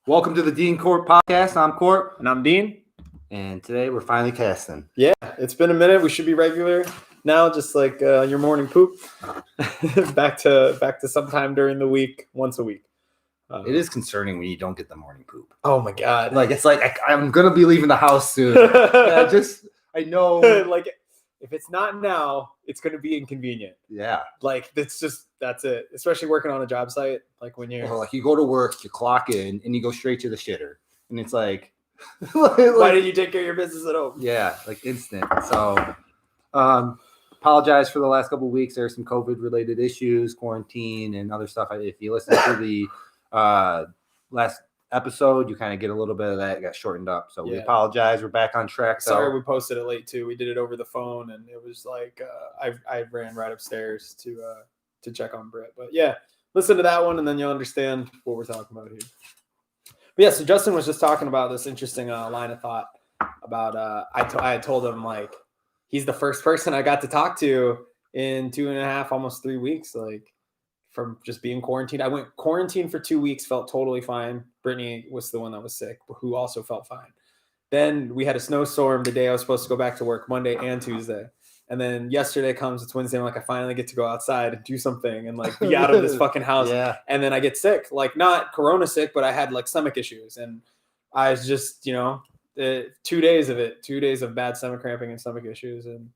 Welcome to the Dean Korp podcast. I'm Korp. And I'm Dean. And today we're finally casting. Yeah, it's been a minute. We should be regular now, just like your morning poop. back to sometime during the week, once a week. It is concerning when you don't get the morning poop. Oh my God. It's like I'm going to be leaving the house soon. I know. Like, if it's not now, it's going to be inconvenient. Yeah. That's it. Especially working on a job site. Like when you're. Like you go to work, you clock in, and you go straight to the shitter. And it's like. Why didn't you take care of your business at home? Yeah, like instant. So, apologize for the last couple of weeks. There's some COVID-related issues, quarantine, and other stuff. If you listen to the last episode, you kind of get a little bit of that. It got shortened up. So we apologize. We're back on track. Sorry we posted it late too. We did it over the phone, and it was like I ran right upstairs to check on Britt. But yeah, listen to that one, and then you'll understand what we're talking about here. But yeah, so Justin was just talking about this interesting line of thought about I had told him like he's the first person I got to talk to in 2.5, almost 3 weeks, like from just being quarantined. I went quarantined for 2 weeks, felt totally fine. Brittany was the one that was sick, who also felt fine. Then we had a snowstorm the day I was supposed to go back to work, Monday and Tuesday. And then yesterday comes, it's Wednesday. I'm like, I finally get to go outside and do something and like be out of this fucking house. Yeah. And then I get sick, like not corona sick, but I had like stomach issues. And I was just, 2 days of it, 2 days of bad stomach cramping and stomach issues. And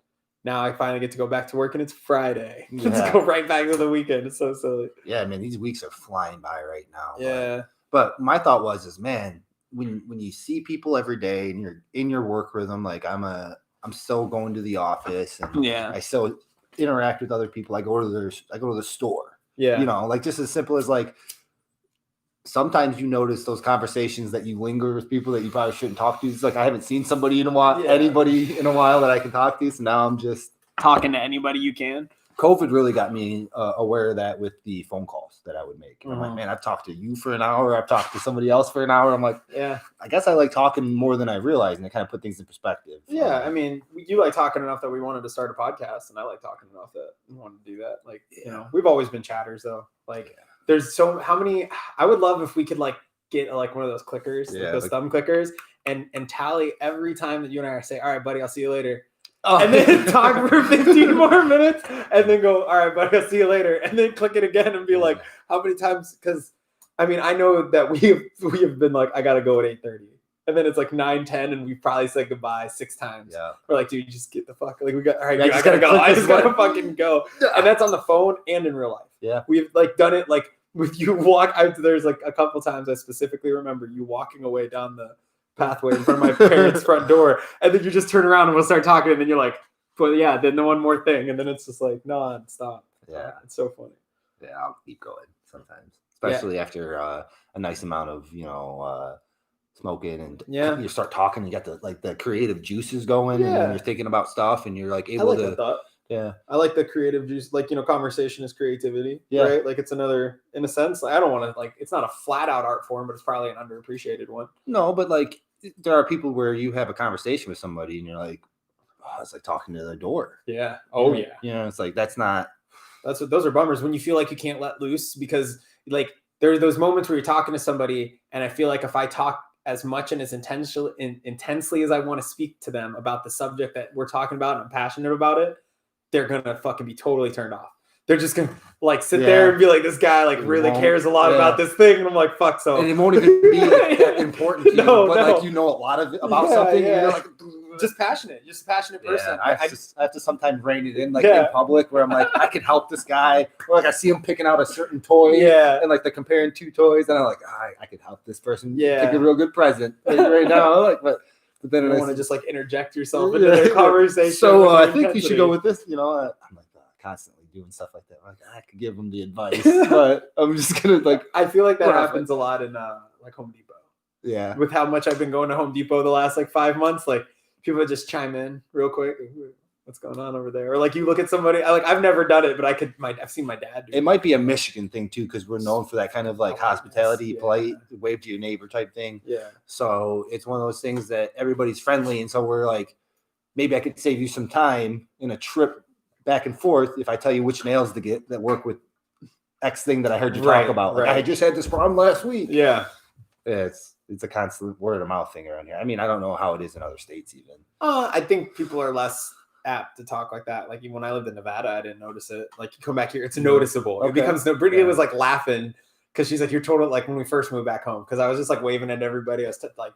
now I finally get to go back to work and it's Friday. Yeah. Let's go right back to the weekend. It's so silly. Yeah, man, these weeks are flying by right now. Yeah. But my thought was, man, when you see people every day and you're in your work rhythm, like I'm still going to the office and I still interact with other people. I go to the store. Yeah. Like just as simple as like sometimes you notice those conversations that you linger with people that you probably shouldn't talk to. It's like I haven't seen somebody in a while, anybody in a while that I can talk to. So now I'm just talking to anybody you can. COVID really got me aware of that with the phone calls that I would make. And I'm like, man, I've talked to you for an hour. I've talked to somebody else for an hour. I'm like, yeah, I guess I like talking more than I realize, and it kind of put things in perspective. Yeah, I mean, you like talking enough that we wanted to start a podcast, and I like talking enough that we wanted to do that. Like, we've always been chatters, though. Like, there's how many? I would love if we could like get like one of those clickers, like those thumb clickers, and tally every time that you and I say, "All right, buddy, I'll see you later." And then talk for 15 more minutes and then go, all right, buddy, I'll see you later. And then click it again and be like, how many times? Because, I mean, I know that we have been like, I got to go at 8:30. And then it's like 9:10 and we probably said goodbye 6 times. Yeah. We're like, dude, just get the fuck. Like, we got, all right, dude, I got to go. I just got to fucking go. And that's on the phone and in real life. Yeah. We've like done it like with you there's like a couple times I specifically remember you walking away down the pathway in front of my parents' front door, and then you just turn around and we'll start talking, and then you're like, but yeah, then the one more thing, and then it's just like non-stop. Yeah, it's so funny. Yeah, I'll keep going sometimes, especially after a nice amount of smoking, and you start talking, and you got the creative juices going, and then you're thinking about stuff, and you're like able to. That thought. Yeah, I like the creative juice. Like, conversation is creativity. Yeah, right. Like it's another, in a sense. I don't want to it's not a flat out art form, but it's probably an underappreciated one. No, but like there are people where you have a conversation with somebody, and you're like, oh, it's like talking to the door. Yeah. Oh yeah. It's like those are bummers when you feel like you can't let loose because like there are those moments where you're talking to somebody, and I feel like if I talk as much and as intensely as I want to speak to them about the subject that we're talking about and I'm passionate about it, they're gonna fucking be totally turned off. They're just gonna like sit there and be like, this guy like really cares a lot about this thing, and I'm like, fuck. So and it won't even be that important to you, like a lot of about something. Yeah. You're like, just passionate, just a passionate person. I have to sometimes rein it in, like in public, where I'm like, I can help this guy, or like I see him picking out a certain toy, and like they're comparing 2 toys, and I'm like, I can help this person pick a real good present right now, like, but then you don't want to just like interject yourself into their conversation. So I think you should go with this. I'm like constantly doing stuff like that. Like I could give them the advice, but I'm just gonna like. I feel like that happens a lot in like Home Depot. Yeah. With how much I've been going to Home Depot the last like 5 months, like people just chime in real quick. What's going on over there? Or like you look at somebody, I've never done it, but I've seen my dad do it. It might be a Michigan thing too, because we're known for that kind of like hospitality, polite, wave to your neighbor type thing. Yeah. So it's one of those things that everybody's friendly. And so we're like, maybe I could save you some time in a trip back and forth if I tell you which nails to get that work with X thing that I heard you talk about. Like I just had this problem last week. Yeah. It's a constant word of mouth thing around here. I mean, I don't know how it is in other states even. I think people are less apt to talk like that. Like even when I lived in Nevada, I didn't notice it. Like you come back here, it's noticeable. Okay. It becomes no. Brittany was like laughing because she's like, "You're total." Like when we first moved back home, because I was just like waving at everybody. I was like,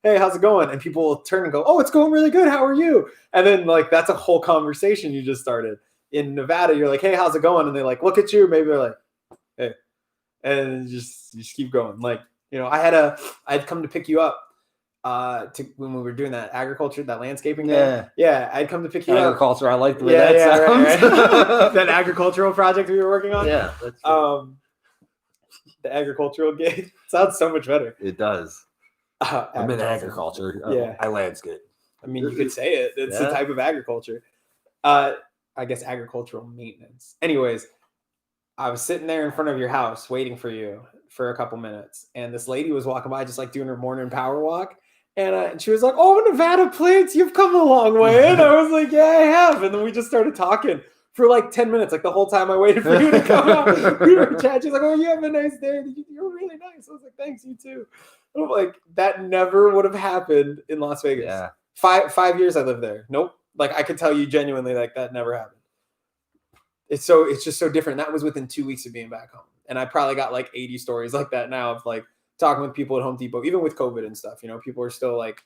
"Hey, how's it going?" And people will turn and go, "Oh, it's going really good. How are you?" And then like that's a whole conversation you just started. In Nevada, you're like, "Hey, how's it going?" And they like look at you. Maybe they're like, "Hey," and you just keep going. Like I'd come to pick you up. When we were doing that agriculture, that landscaping thing. Yeah, I'd come to pick you agriculture, up. I like the way that sounds. Right. That agricultural project we were working on. Yeah, that's the agricultural gig sounds so much better. It does. I'm in agriculture. Yeah, I landscape. I mean, you could say it. It's a type of agriculture. I guess agricultural maintenance. Anyways, I was sitting there in front of your house waiting for you for a couple minutes, and this lady was walking by, just like doing her morning power walk. And she was like, "Oh, Nevada plants, you've come a long way." And I was like, "Yeah, I have." And then we just started talking for like 10 minutes, like the whole time I waited for you to come out. We were chatting. She's like, "Oh, you have a nice day. You're really nice." I was like, "Thanks, you too." And I'm like, that never would have happened in Las Vegas. Yeah. 5 years I lived there. Nope. Like I could tell you genuinely, like that never happened. It's just so different. That was within 2 weeks of being back home. And I probably got like 80 stories like that now of like talking with people at Home Depot, even with COVID and stuff. People are still like,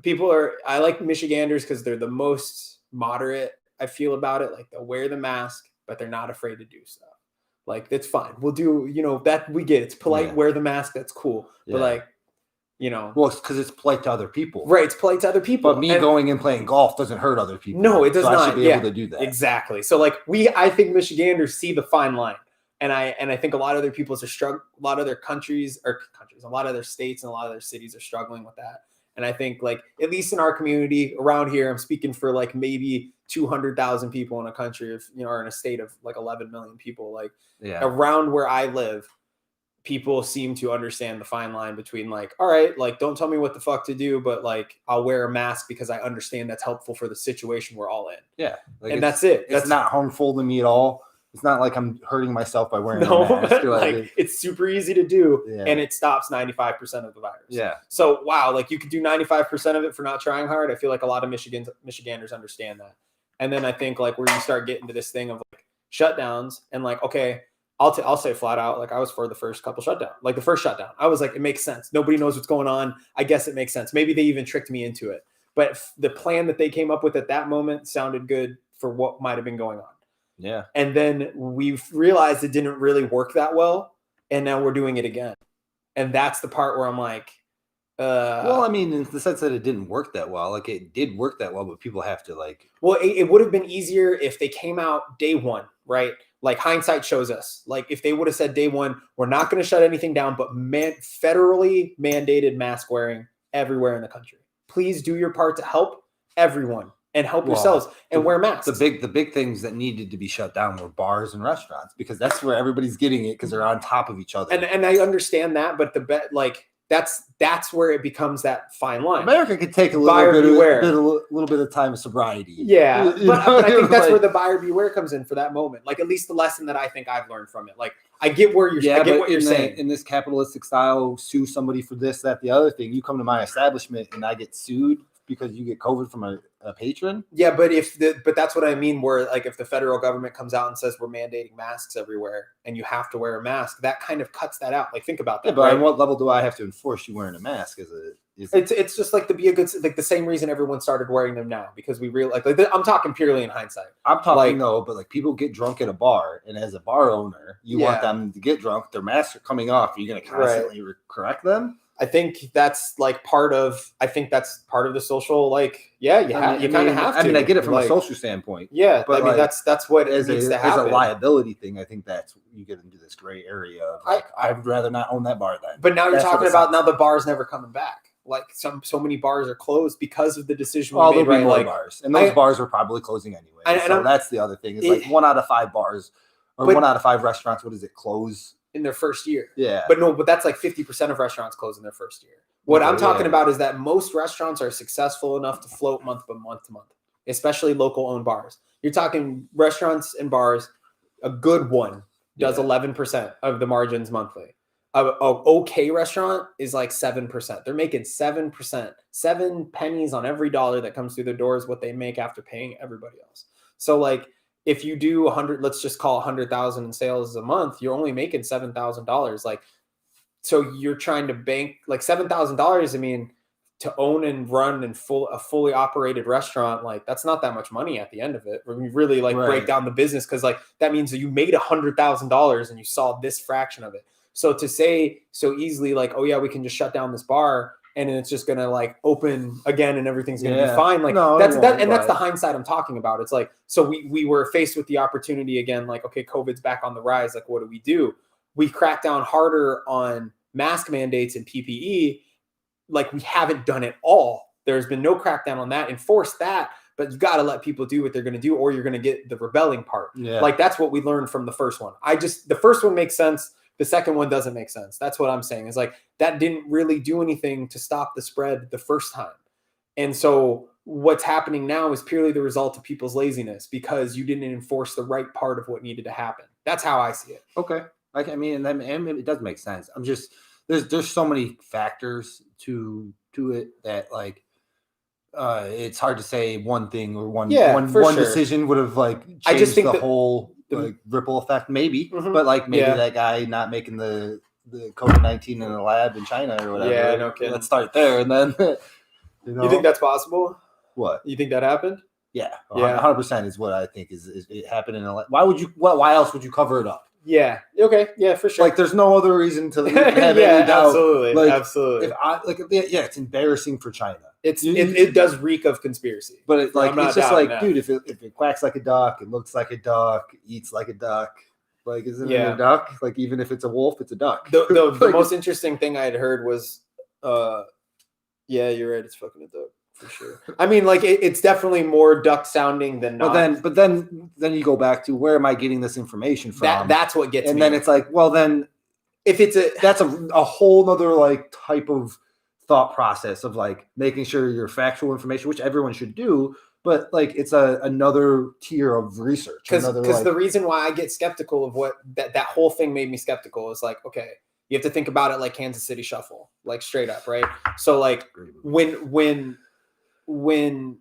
I like Michiganders because they're the most moderate, I feel, about it. Like they'll wear the mask, but they're not afraid to do stuff. Like that's fine. We'll do, that we get. It's polite, wear the mask. That's cool. But like, well, it's because it's polite to other people. Right. It's polite to other people. But going and playing golf doesn't hurt other people. No, it does not. I should be able to do that. Exactly. So like I think Michiganders see the fine line. And I think a lot of other people's are struggling. A lot of their a lot of their states and a lot of their cities are struggling with that. And I think like, at least in our community around here, I'm speaking for like maybe 200,000 people in a country of, or in a state of like 11 million people, like around where I live, people seem to understand the fine line between like, all right, like, don't tell me what the fuck to do, but like, I'll wear a mask because I understand that's helpful for the situation we're all in. Yeah. Like and that's it. It's not harmful to me at all. It's not like I'm hurting myself by wearing a mask. Like it's super easy to do, and it stops 95% of the virus. Yeah. So wow, like you could do 95% of it for not trying hard. I feel like a lot of Michiganders understand that. And then I think like where you start getting to this thing of like shutdowns and like, okay, I'll say flat out, like I was for the first couple shutdown, like the first shutdown. I was like, it makes sense. Nobody knows what's going on. I guess it makes sense. Maybe they even tricked me into it. But the plan that they came up with at that moment sounded good for what might have been going on. Yeah. And then we've realized it didn't really work that well. And now we're doing it again. And that's the part where I'm like, well, I mean, in the sense that it didn't work that well, like it did work that well, but people have to like, well, it would have been easier if they came out day one, right? Like hindsight shows us, like if they would have said day one, we're not going to shut anything down, but federally mandated mask wearing everywhere in the country. Please do your part to help everyone. And help yourselves and wear masks. The big things that needed to be shut down were bars and restaurants because that's where everybody's getting it because they're on top of each other. And I understand that, but that's where it becomes that fine line. America could take a little bit of time of sobriety. Yeah, but I think that's where the buyer beware comes in for that moment. Like at least the lesson that I think I've learned from it. Like I get where you're saying. In this capitalistic style, sue somebody for this, that, the other thing. You come to my establishment and I get sued because you get COVID from a patron. Yeah, but but that's what I mean. Where like if the federal government comes out and says we're mandating masks everywhere and you have to wear a mask, that kind of cuts that out. Like think about that. Yeah, but on what level do I have to enforce you wearing a mask? It's just like to be a good, like the same reason everyone started wearing them now because we realize like I'm talking purely in hindsight. I'm talking but like people get drunk at a bar and as a bar owner, you want them to get drunk. Their masks are coming off. Are you going to constantly correct them? I think that's part of the social, like, you kind of have to. I mean, I get it from a social standpoint. Yeah. But I mean, that's what needs to happen. As a liability thing, I think that's you get into this gray area of like, I'd rather not own that bar then. But now you're talking about now the bar's never coming back. Like so many bars are closed because of the decision we made, right? More bars. And those bars are probably closing anyway. So that's the other thing. Is like 1 out of 5 bars or 1 out of 5 restaurants, what does it close? In their first year. Yeah. But that's like 50% of restaurants close in their first year. What I'm talking about is that most restaurants are successful enough to float month to month, especially local owned bars. You're talking restaurants and bars, a good one does 11% of the margins monthly. okay restaurant is like 7%. They're making 7%, 7 pennies on every dollar that comes through their doors, what they make after paying everybody else. So like if you do 100, let's just call 100,000 in sales a month, you're only making $7,000. Like, so you're trying to bank like $7,000. I mean, to own and run and a fully operated restaurant, like that's not that much money at the end of it. When you really like break down the business, because like that means that you made $100,000 and you saw this fraction of it. So to say so easily, like, oh yeah, we can just shut down this bar and it's just gonna like open again and everything's gonna be fine. Like that's the hindsight I'm talking about. It's like, so we were faced with the opportunity again, like, okay, COVID's back on the rise. Like, what do? We crack down harder on mask mandates and PPE. Like we haven't done it all. There's been no crackdown on that. Enforce that, but you got to let people do what they're going to do, or you're going to get the rebelling part. Yeah. Like that's what we learned from the first one. The first one makes sense. The second one doesn't make sense. That's what I'm saying. Is like that didn't really do anything to stop the spread the first time. And so what's happening now is purely the result of people's laziness because you didn't enforce the right part of what needed to happen. That's how I see it. Okay. Like, I mean, and it does make sense. I'm just, there's so many factors to it that like it's hard to say one thing or one decision would have like changed I just think the whole like ripple effect maybe, but like maybe that guy not making the COVID-19 in a lab in China or whatever. Yeah, no kidding. Let's start there and then You think that's possible? What? You think that happened? Yeah, 100% is what I think is it happened in a lab. Why else would you cover it up? Yeah. Okay. Yeah, for sure. Like, there's no other reason to have any doubt. Absolutely. Like, absolutely. It's embarrassing for China. It does reek of conspiracy. But it's just like, that. Dude, if it quacks like a duck, it looks like a duck, eats like a duck. Like, isn't it a duck? Like, even if it's a wolf, it's a duck. The most interesting thing I had heard was, yeah, you're right. It's fucking a duck. For sure. I mean, like it's definitely more duck sounding than not. But then you go back to where am I getting this information from? That's what gets me. And then it's like, well, then if that's a whole nother like type of thought process of like making sure your factual information, which everyone should do, but like it's another tier of research. Because the reason why I get skeptical of what that whole thing made me skeptical is like, okay, you have to think about it like Kansas City Shuffle, like straight up, right? So like when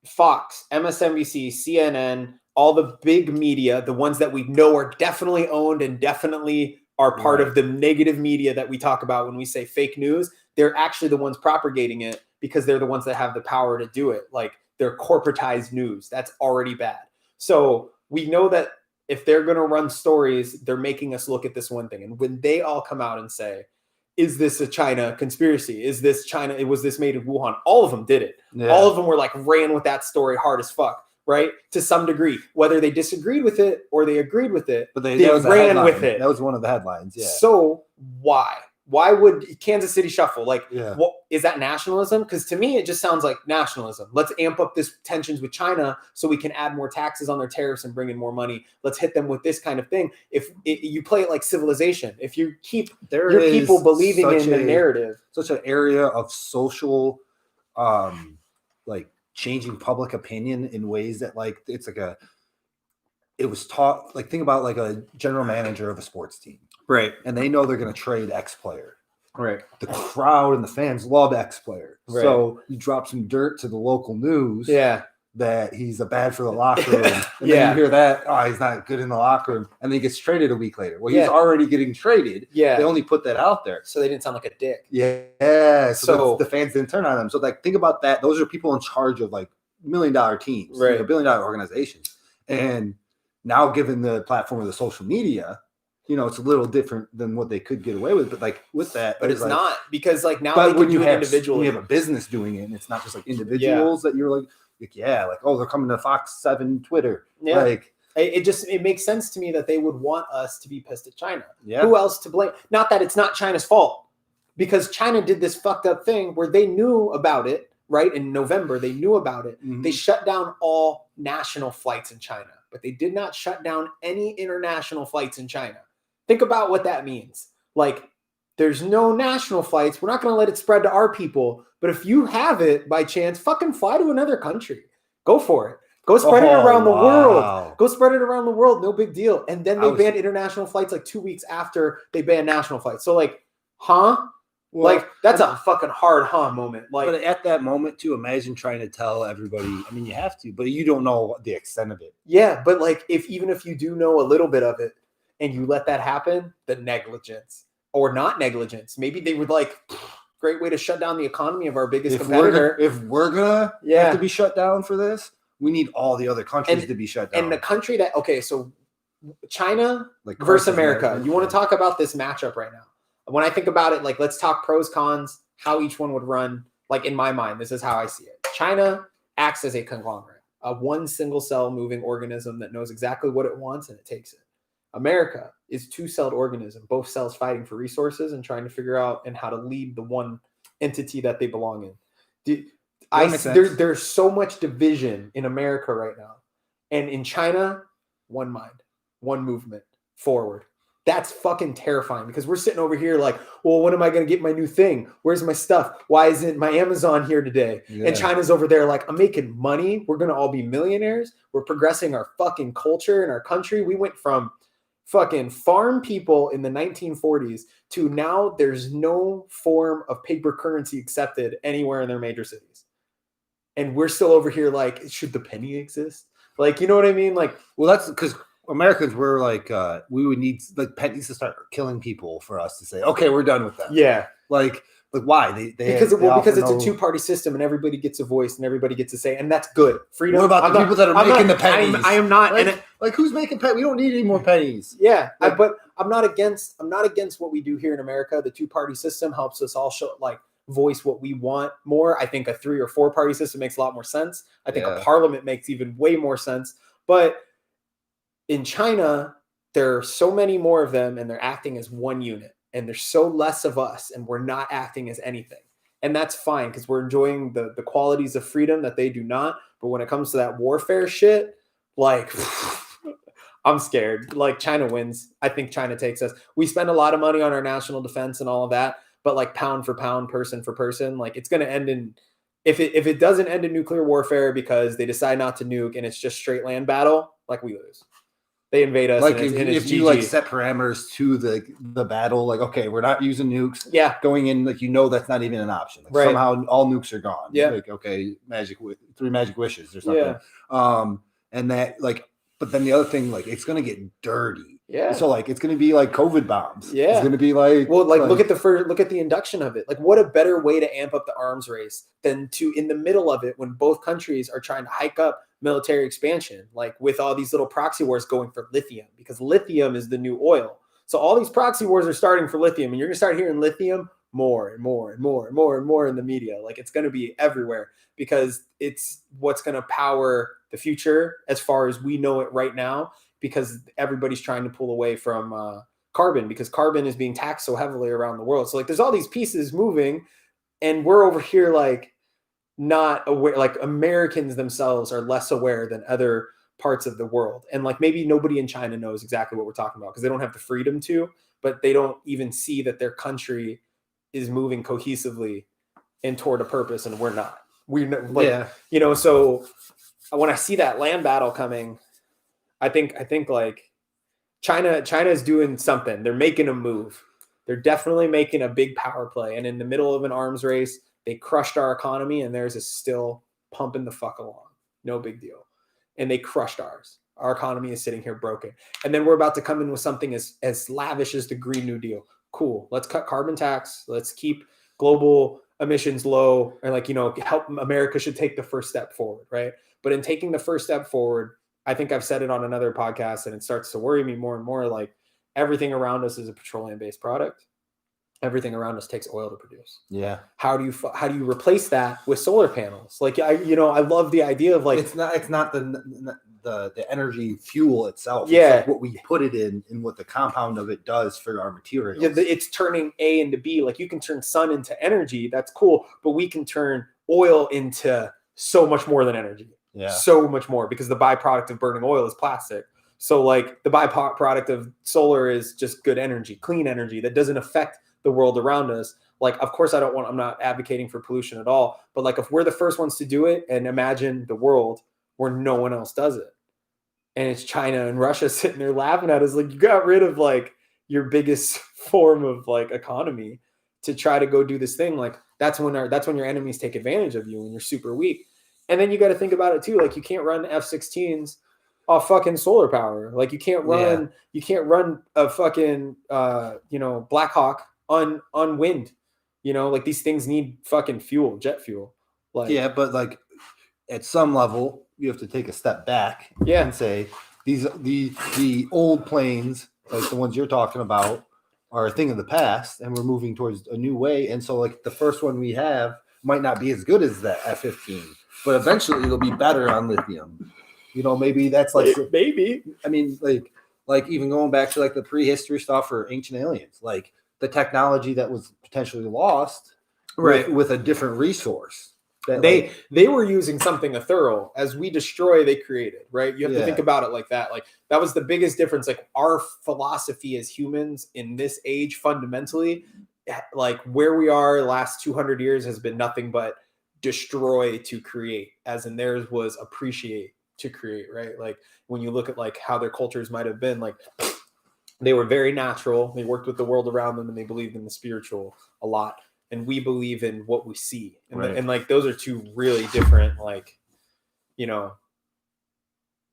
Fox, MSNBC, CNN, all the big media, the ones that we know are definitely owned and definitely are part of the negative media that we talk about when we say fake news, they're actually the ones propagating it because they're the ones that have the power to do it. Like they're corporatized news. That's already bad. So we know that if they're going to run stories, they're making us look at this one thing. And when they all come out and say, is this a China conspiracy? Is this China? Was this made in Wuhan? All of them did it. Yeah. All of them were like ran with that story hard as fuck, right? To some degree, whether they disagreed with it or they agreed with it, but they ran with it. That was one of the headlines. Yeah. So why? Why would Kansas City Shuffle? Like, what is that nationalism? Because to me, it just sounds like nationalism. Let's amp up this tensions with China so we can add more taxes on their tariffs and bring in more money. Let's hit them with this kind of thing. If you play it like civilization, if you keep your people believing in the narrative, such an area of social, like changing public opinion in ways that like it's like it was taught. Like think about like a general manager of a sports team. Right. And they know they're going to trade X player. Right. The crowd and the fans love X player. Right. So you drop some dirt to the local news that he's a bad for the locker room. And then you hear that, he's not good in the locker room. And then he gets traded a week later. Well, he's already getting traded. Yeah. They only put that out there. So they didn't sound like a dick. Yeah. So the fans didn't turn on him. So like think about that. Those are people in charge of like $1 million teams, right? $1 billion organizations. And now given the platform of the social media, it's a little different than what they could get away with, but like with that, but it's like, not because like now but when you have a business doing it, and it's not just like individuals that you're like they're coming to Fox 7 Twitter. Yeah. Like it makes sense to me that they would want us to be pissed at China. Yeah. Who else to blame? Not that it's not China's fault, because China did this fucked up thing where they knew about it, right? In November, they knew about it. Mm-hmm. They shut down all national flights in China, but they did not shut down any international flights in China. Think about what that means. Like, there's no national flights. We're not going to let it spread to our people. But if you have it by chance, fucking fly to another country. Go for it. Go spread it around the world. Wow. Go spread it around the world. No big deal. And then they was- banned international flights like 2 weeks after they banned national flights. So like, huh? Well, like that's a fucking hard moment. Like, but at that moment too, imagine trying to tell everybody. I mean, you have to, but you don't know the extent of it. yeah, but like even if you do know a little bit of it and you let that happen, the negligence or not negligence, maybe they would like, great way to shut down the economy of our biggest competitor. If we're gonna Yeah. have to be shut down for this, we need all the other countries to be shut down. And the country that, okay, so China like versus crisis America. management. You want to talk about this matchup right now? When I think about it, like let's talk pros, cons, how each one would run. Like in my mind, this is how I see it. China acts as a conglomerate, a one single cell moving organism that knows exactly what it wants and it takes it. America is two-celled organism, both cells fighting for resources and trying to figure out and how to lead the one entity that they belong in. There's so much division in America right now. And in China, one mind, one movement forward. That's fucking terrifying because we're sitting over here like, well, when am I going to get my new thing? Where's my stuff? Why isn't my Amazon here today? Yeah. And China's over there like, I'm making money. We're going to all be millionaires. We're progressing our fucking culture and our country. We went from fucking farm people in the 1940s to now there's no form of paper currency accepted anywhere in their major cities. And we're still over here like, should the penny exist? Like, you know what I mean? Like, well, that's because Americans were like, we would need like pennies to start killing people for us to say, okay, we're done with that. Yeah. Like why? Because it's a two-party system and everybody gets a voice and everybody gets a say, and that's good. Freedom. What about the people that are making the pennies? I am not. Like who's making pennies? We don't need any more pennies. Yeah, but I'm not against what we do here in America. The two-party system helps us all voice what we want more. I think a 3 or 4 party system makes a lot more sense. I think a parliament makes even way more sense. But in China, there are so many more of them and they're acting as one unit. And there's so less of us and we're not acting as anything. And that's fine because we're enjoying the qualities of freedom that they do not. But when it comes to that warfare shit, like I'm scared. Like China wins. I think China takes us. We spend a lot of money on our national defense and all of that. But like pound for pound, person for person, like it's going to end in, if it doesn't end in nuclear warfare because they decide not to nuke and it's just straight land battle, like we lose. They invade us. Like and if you like set parameters to the battle, like, okay, we're not using nukes. Yeah. Going in, like, that's not even an option. Like, somehow all nukes are gone. Yeah. Like, okay, 3 magic wishes or something. Yeah. And that like, but then the other thing, like, it's going to get dirty. Yeah. So like it's going to be like COVID bombs. Yeah. It's going to be like, well, like look at the induction of it. Like what a better way to amp up the arms race than to in the middle of it when both countries are trying to hike up military expansion, like with all these little proxy wars going for lithium because lithium is the new oil. So all these proxy wars are starting for lithium and you're going to start hearing lithium more and more and more and more and more in the media. Like it's going to be everywhere because it's what's going to power the future as far as we know it right now. Because everybody's trying to pull away from carbon because carbon is being taxed so heavily around the world. So like there's all these pieces moving and we're over here like not aware, like Americans themselves are less aware than other parts of the world. And like maybe nobody in China knows exactly what we're talking about because they don't have the freedom to, but they don't even see that their country is moving cohesively and toward a purpose and we're not. So when I see that land battle coming, I think like China is doing something. They're making a move. They're definitely making a big power play. And in the middle of an arms race, they crushed our economy and theirs is still pumping the fuck along. No big deal. And they crushed ours. Our economy is sitting here broken. And then we're about to come in with something as lavish as the Green New Deal. Cool. Let's cut carbon tax. Let's keep global emissions low. And help America should take the first step forward, right? But in taking the first step forward, I think I've said it on another podcast and it starts to worry me more and more. Like everything around us is a petroleum-based product. Everything around us takes oil to produce. Yeah. How do you replace that with solar panels? Like I love the idea of like it's not the energy fuel itself. Yeah. It's like what we put it in and what the compound of it does for our materials. Yeah, it's turning A into B. Like you can turn sun into energy. That's cool. But we can turn oil into so much more than energy. Yeah. So much more because the byproduct of burning oil is plastic. So like the byproduct of solar is just good energy, clean energy that doesn't affect the world around us. Like, of course I'm not advocating for pollution at all, but like if we're the first ones to do it and imagine the world where no one else does it. And it's China and Russia sitting there laughing at us like, you got rid of like your biggest form of like economy to try to go do this thing. Like that's when your enemies take advantage of you when you're super weak. And then you got to think about it too. Like you can't run F-16s off fucking solar power. Like you can't run a fucking Black Hawk on wind. Like these things need fucking fuel, jet fuel. Like yeah, but like at some level, you have to take a step back and say the old planes, like the ones you're talking about, are a thing of the past, and we're moving towards a new way. And so, like the first one we have might not be as good as that F-15, but eventually it'll be better on lithium. Maybe that's like maybe. I mean, like even going back to like the prehistory stuff or ancient aliens, like the technology that was potentially lost, right, with a different resource. They were using something thorough. As we destroy, they created, right? You have to think about it like that. Like that was the biggest difference. Like our philosophy as humans in this age, fundamentally, like where we are the last 200 years has been nothing but destroy to create, as in theirs was appreciate to create, right? Like when you look at like how their cultures might have been, like they were very natural. They worked with the world around them and they believed in the spiritual a lot. And we believe in what we see. And like, those are two really different, like,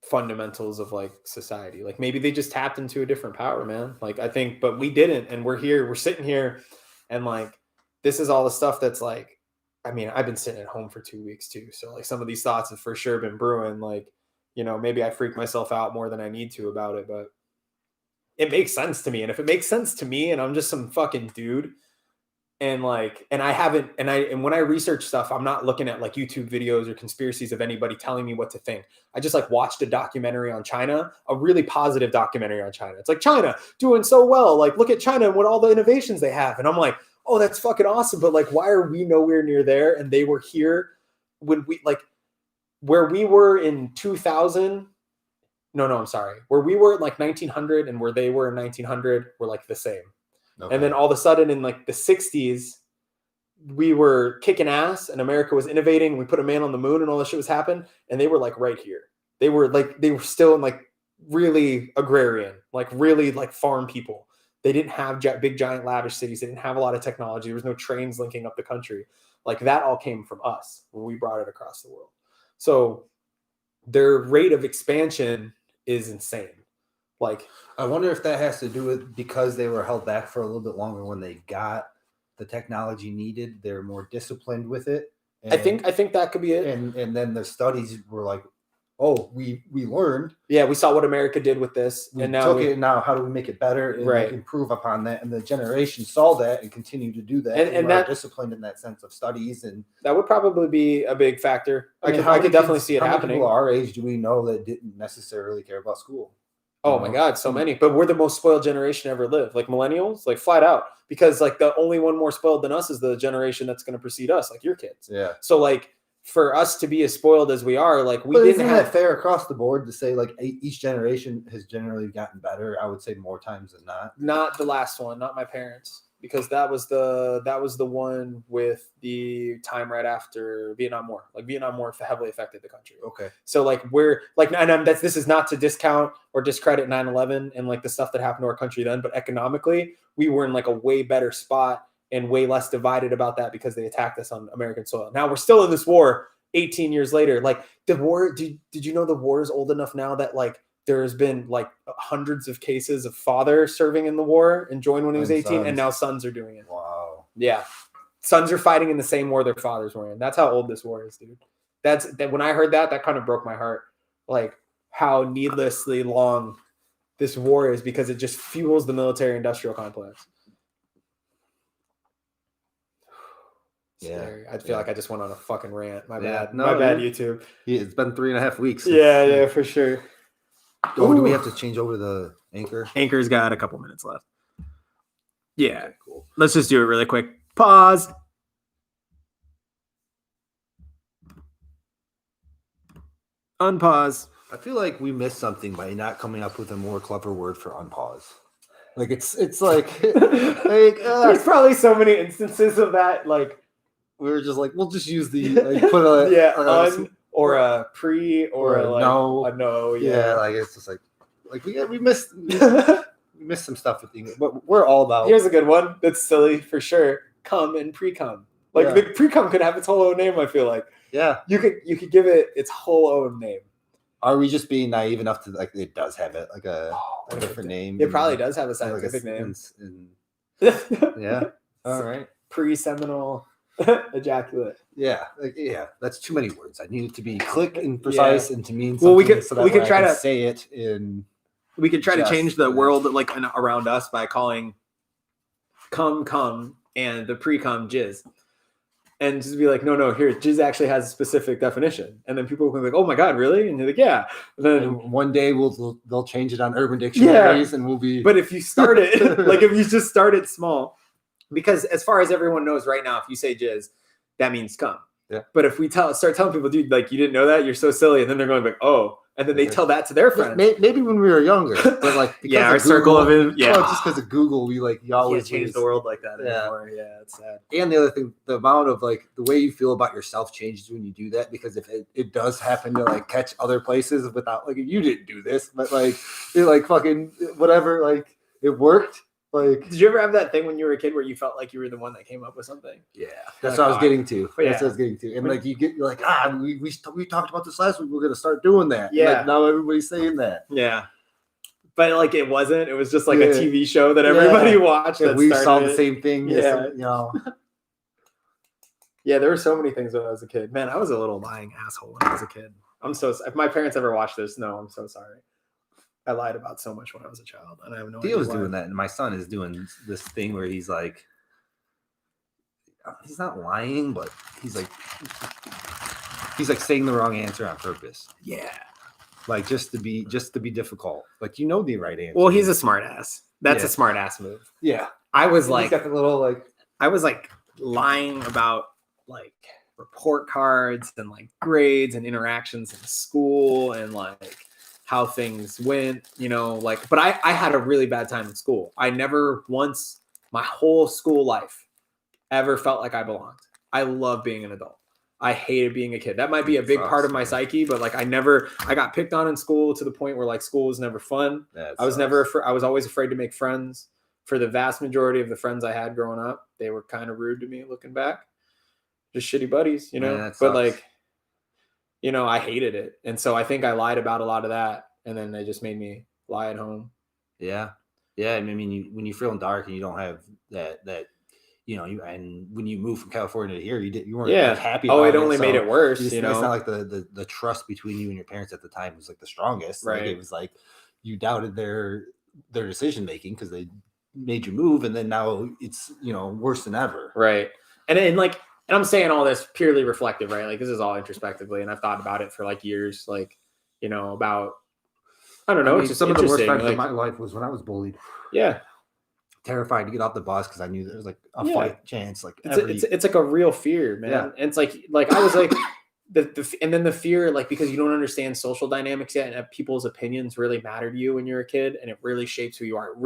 fundamentals of like society. Like maybe they just tapped into a different power, man. Like I think, but we didn't. And we're sitting here and like, this is all the stuff that's like, I mean, I've been sitting at home for 2 weeks too. So like some of these thoughts have for sure been brewing. Like, maybe I freak myself out more than I need to about it, but it makes sense to me. And if it makes sense to me and I'm just some fucking dude, and when I research stuff, I'm not looking at like YouTube videos or conspiracies of anybody telling me what to think. I just like watched a documentary on China, a really positive documentary on China. It's like China doing so well. Like look at China and what all the innovations they have. And I'm like, oh, that's fucking awesome. But like, why are we nowhere near there? And they were here when we like where we were in 2000. No, I'm sorry. Where we were in like 1900 and where they were in 1900 were like the same. Okay. And then all of a sudden in like the 60s, we were kicking ass and America was innovating. We put a man on the moon and all this shit was happening. And they were like right here. They were still in like really agrarian, like really like farm people. They didn't have big, giant, lavish cities. They didn't have a lot of technology. There was no trains linking up the country. Like that all came from us when we brought it across the world. So their rate of expansion is insane. Like, I wonder if that has to do with because they were held back for a little bit longer when they got the technology needed. They're more disciplined with it. And I think that could be it. And then the studies were like, oh, we learned. Yeah, we saw what America did with this. And now how do we make it better and improve upon that? And the generation saw that and continue to do that. And that disciplined in that sense of studies. And that would probably be a big factor. I could definitely see it happening. How many people our age do we know that didn't necessarily care about school? Oh my God, so many. But we're the most spoiled generation ever lived. Like millennials, like flat out. Because like the only one more spoiled than us is the generation that's going to precede us, like your kids. Yeah. So like for us to be as spoiled as we are, like isn't that fair across the board to say like each generation has generally gotten better? I would say more times than not. Not the last one, not my parents. Because that was the one with the time right after Vietnam War. Like Vietnam War heavily affected the country. Okay. So like we're like, and this is not to discount or discredit 9/11 and like the stuff that happened to our country then, but economically we were in like a way better spot and way less divided about that because they attacked us on American soil. Now we're still in this war 18 years later. Like the war, did you know the war is old enough now that like there's been like hundreds of cases of father serving in the war and joined when he was 18 sons. And now sons are doing it. Wow. Yeah. Sons are fighting in the same war their fathers were in. That's how old this war is, dude. That when I heard that kind of broke my heart. Like how needlessly long this war is because it just fuels the military industrial complex. Scary. I feel like I just went on a fucking rant. My bad. No, my bad, YouTube. Yeah, it's been 3.5 weeks. Yeah, for sure. Oh, do we have to change over the anchor? Anchor's got a couple minutes left. Yeah. Okay, cool. Let's just do it really quick. Pause. Unpause. I feel like we missed something by not coming up with a more clever word for unpause. Like it's like there's probably so many instances of that. Like we were just like, we'll just use the like put a or a pre or a no. a no. Yeah, like it's just like we missed some stuff with English, but we're all about. Here's a good one that's silly for sure. Cum and pre-cum. Like the pre-cum could have its whole own name. I feel like you could give it its whole own name. Are we just being naive enough to like it does have it like a different name? It probably does have a scientific name. Yeah. All right. Pre-seminal ejaculate. Yeah. That's too many words. I need it to be quick and precise and to mean something. Well, we could try to say it in. We could try to change the world like around us by calling cum and the pre-cum jizz. And just be like, no, here, jizz actually has a specific definition. And then people will be like, oh my God, really? And you're like, yeah. And then one day they'll change it on Urban Dictionaries and we'll be. But if you start it, like if you just start it small, because as far as everyone knows right now, if you say jizz, that means cum. Yeah. But if we start telling people, dude, like you didn't know that, you're so silly. And then they're going like, oh. And then they tell that to their friends. Maybe when we were younger, but like our circle of it, just because of Google, we like you always change the world like that anymore. Yeah, it's sad. And the other thing, the amount of like the way you feel about yourself changes when you do that, because if it does happen to like catch other places without like you didn't do this, but like you're like fucking whatever, like it worked. Like, did you ever have that thing when you were a kid where you felt like you were the one that came up with something? Yeah, that's what I was getting to. Yeah. That's what I was getting to. And like you're like, we talked about this last week. We're gonna start doing that. Yeah. Like, now everybody's saying that. Yeah. But like it wasn't. It was just like a TV show that everybody watched. And we saw the same thing. Yeah. Yeah, there were so many things when I was a kid. Man, I was a little lying asshole when I was a kid. If my parents ever watch this, no, I'm so sorry. I lied about so much when I was a child, and I have no idea. Theo's doing that, and my son is doing this thing where he's like, he's not lying, but he's like saying the wrong answer on purpose. Yeah, like just to be difficult. Like the right answer. Well, he's a smart ass. That's a smart ass move. Yeah, I was like, he's got the little like. I was like lying about like report cards and like grades and interactions in school and like how things went, but I had a really bad time in school. I never once, my whole school life, ever felt like I belonged. I love being an adult. I hated being a kid. That might be a big part of my psyche, but like I got picked on in school to the point where like school was never fun. I was always afraid to make friends. For the vast majority of the friends I had growing up, they were kind of rude to me looking back. Just shitty buddies, but like, I hated it. And so I think I lied about a lot of that. And then they just made me lie at home. Yeah. Yeah. I mean, when you're feeling dark and you don't have that, and when you moved from California to here, you weren't like happy. Oh, it only made it worse. It's not like the trust between you and your parents at the time was like the strongest. Right. Like, it was like you doubted their decision making because they made you move, and then now it's worse than ever. Right. And I'm saying all this purely reflective, right? Like this is all introspectively, and I've thought about it for like years, like about I don't know. It's just some of the worst times of my life was when I was bullied. Yeah. Terrified to get off the bus because I knew there was like a fight chance. Like it's like a real fear, man. Yeah. And it's like I was like and then the fear, like because you don't understand social dynamics yet, and people's opinions really matter to you when you're a kid, and it really shapes who you are. It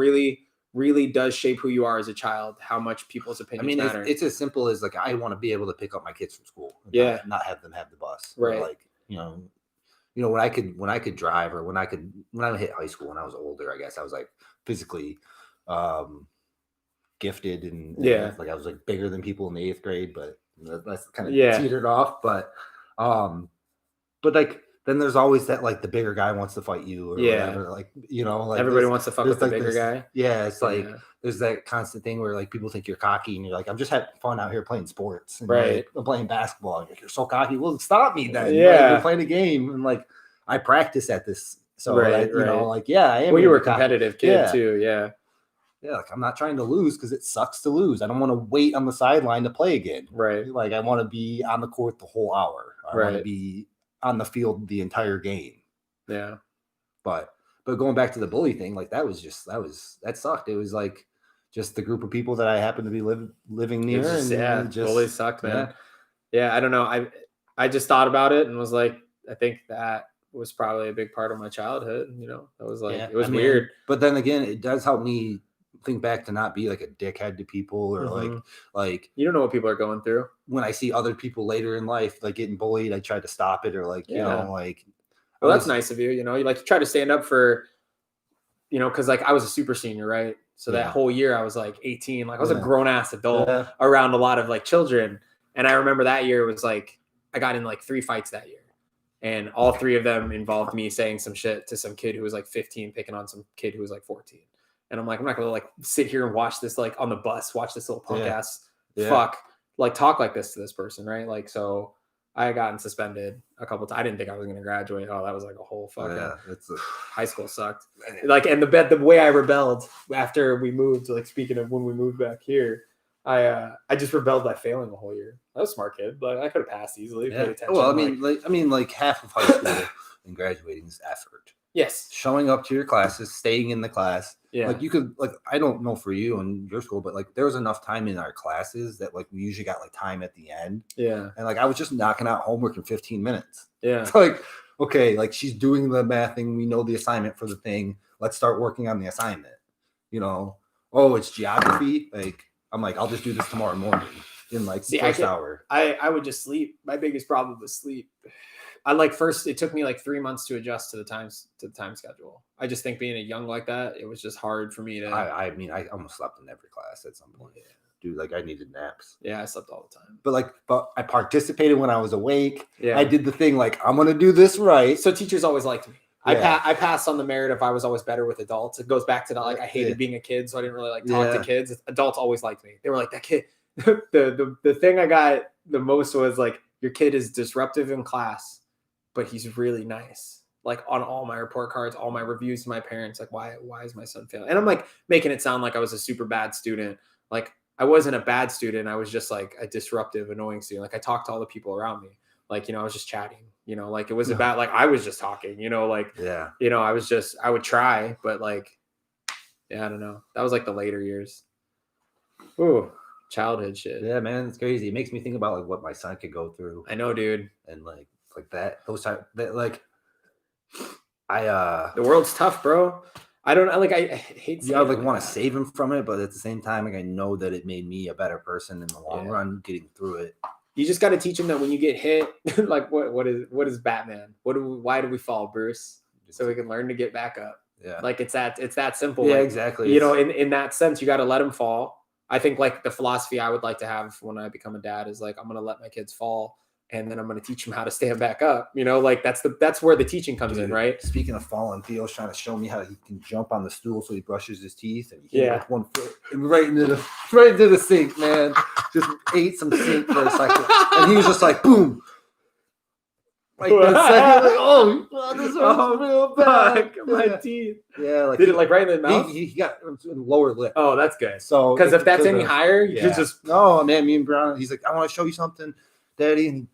really does shape who you are as a child, how much people's opinions matter. It's as simple as like I want to be able to pick up my kids from school. And not have them have the bus. Right. Or like when I could drive, or when I hit high school when I was older, I guess I was like physically gifted and like I was like bigger than people in the 8th grade, but that's kind of teetered off. But like then there's always that like the bigger guy wants to fight you or whatever. Like like everybody wants to fuck with the bigger guy. Yeah, it's like there's that constant thing where like people think you're cocky, and you're like, I'm just having fun out here playing sports. And right. Like, I'm playing basketball. And you're so cocky. Well, stop me then. Yeah, like, you're playing a game, and like I practice at this. So I am. Well, you were a competitive kid too. Yeah. Yeah, like I'm not trying to lose because it sucks to lose. I don't want to wait on the sideline to play again. Right. Like I want to be on the court the whole hour. I want to be on the field the entire game. Yeah. But going back to the bully thing, like that sucked. It was like just the group of people that I happened to be living near. Bullies sucked, man. Yeah, I don't know. I just thought about it and was like, I think that was probably a big part of my childhood. That was like it was weird. But then again, it does help me think back to not be like a dickhead to people or like you don't know what people are going through. When I see other people later in life like getting bullied, I try to stop it or like you know like. Well, that's nice of you. You know, you like try to stand up for, you know, because like I was a super senior, right? So that whole year I was like 18, like I was a grown ass adult around a lot of like children. And I remember that year was like I got in like 3 fights that year. And all 3 of them involved me saying some shit to some kid who was like 15, picking on some kid who was like 14. And I'm like, I'm not gonna like sit here and watch this like on the bus, watch this little punk ass fuck like talk like this to this person, right? Like so I had gotten suspended a couple times. I didn't think I was going to graduate. Oh, that was like a whole fucking high school sucked. Like, and the way I rebelled after we moved, like speaking of when we moved back here, I just rebelled by failing the whole year. I was a smart kid, but I could have passed easily. Paid attention. Well, I mean, like half of high school and graduating is effort. Yes. Showing up to your classes, staying in the class. Yeah. Like you could like I don't know for you and your school, but like there was enough time in our classes that like we usually got like time at the end. Yeah. And like I was just knocking out homework in 15 minutes. Yeah. It's like, okay, like she's doing the math thing. We know the assignment for the thing. Let's start working on the assignment. You know, oh, it's geography. Like I'm like, I'll just do this tomorrow morning in like the first hour. I would just sleep. My biggest problem was sleep. It took me like 3 months to adjust to the time schedule. I just think being a young like that, it was just hard for me to. I mean, I almost slept in every class at some point. Yeah. Dude, like I needed naps. Yeah, I slept all the time. But I participated when I was awake. Yeah, I did the thing like I'm gonna do this right. So teachers always liked me. Yeah. I passed on the merit if I was always better with adults. It goes back to that like I hated being a kid, so I didn't really like talk to kids. Adults always liked me. They were like that kid. the thing I got the most was like your kid is disruptive in class, but he's really nice. Like on all my report cards, all my reviews to my parents, like why is my son failing? And I'm like making it sound like I was a super bad student. Like I wasn't a bad student. I was just like a disruptive, annoying student. Like I talked to all the people around me. Like, you know, I was just chatting, you know, like it was about like I was just talking, you know, like you know, I would try, but like I don't know. That was like the later years. Ooh, childhood shit. Yeah, man, it's crazy. It makes me think about like what my son could go through. I know, dude. And like that, those type that like the world's tough, bro. I hate I like want to save him from it, but at the same time, like I know that it made me a better person in the long run getting through it. You just got to teach him that when you get hit, like what is Batman? Why do we fall, Bruce? So we can learn to get back up. Yeah. Like it's that simple. Yeah, like, exactly. You know, in that sense, you got to let them fall. I think like the philosophy I would like to have when I become a dad is like, I'm going to let my kids fall. And then I'm going to teach him how to stand back up. You know, like that's where the teaching comes in, right? Speaking of falling, Theo's trying to show me how he can jump on the stool so he brushes his teeth and he with 1 foot and right into the sink, man. Just ate some sink for a second, and he was just like, boom. Like that second, like, oh, this hurts real bad. My teeth. Yeah, like did it like right in the mouth? He got lower lip. Oh, that's good. So because if that's any higher, you just no, man. Me and Brown, he's like, I want to show you something, Daddy. And